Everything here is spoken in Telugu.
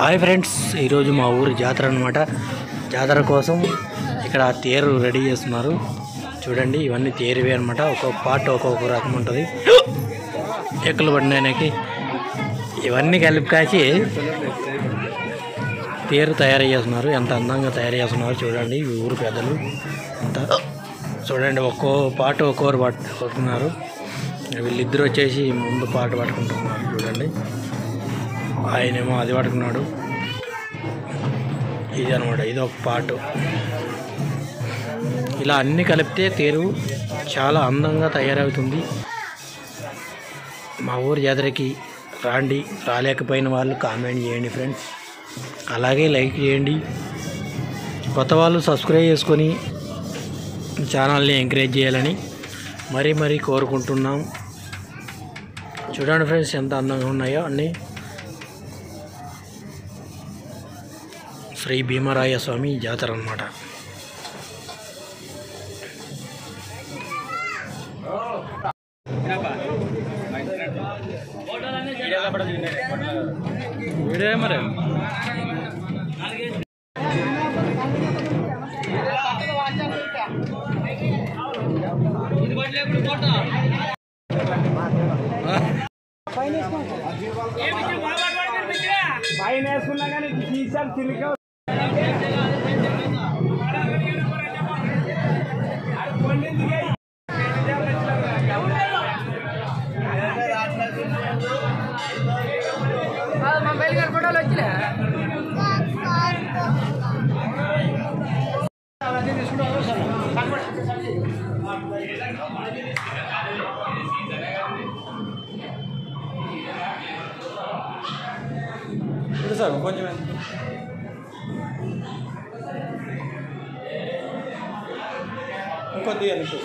హాయ్ ఫ్రెండ్స్, ఈరోజు మా ఊరి జాతర అనమాట. జాతర కోసం ఇక్కడ తేరు రెడీ చేస్తున్నారు. చూడండి, ఇవన్నీ తేరువే అనమాట. ఒక్కొక్క పార్ట్ ఒక్కొక్క రకం ఉంటుంది. ఎక్కలు పడినాయనకి ఇవన్నీ కలిపి కాచి తేరు తయారు చేస్తున్నారు. ఎంత అందంగా తయారు చేస్తున్నారు చూడండి. ఈ ఊరు పెద్దలు అంతా చూడండి, ఒక్కో పాట ఒక్కొక్కరు పట్టుకుంటున్నారు. వీళ్ళిద్దరు వచ్చేసి ముందు పాట పట్టుకుంటున్నారు. చూడండి, ఆయనేమో అది పట్టుకున్నాడు. ఇది అనమాట, ఇది ఒక పాటు. ఇలా అన్నీ కలిపితే తేరు చాలా అందంగా తయారవుతుంది. మా ఊరి జాతరకి రాండి. రాలేకపోయిన వాళ్ళు కామెంట్ చేయండి ఫ్రెండ్స్, అలాగే లైక్ చేయండి. కొత్త వాళ్ళు సబ్స్క్రైబ్ చేసుకొని ఛానల్ని ఎంకరేజ్ చేయాలని మరీ కోరుకుంటున్నాం. చూడండి ఫ్రెండ్స్, ఎంత అందంగా ఉన్నాయో అన్నీ. శ్రీ భీమరాయ స్వామి జాతర అన్నమాట. పైన వేసుకున్నా కానీ తీసారు చిలిక. మొబైల్ గారి ఫోటోలు వచ్చినా సార్ కొంచెం ఇంకొద్ది అనుకో.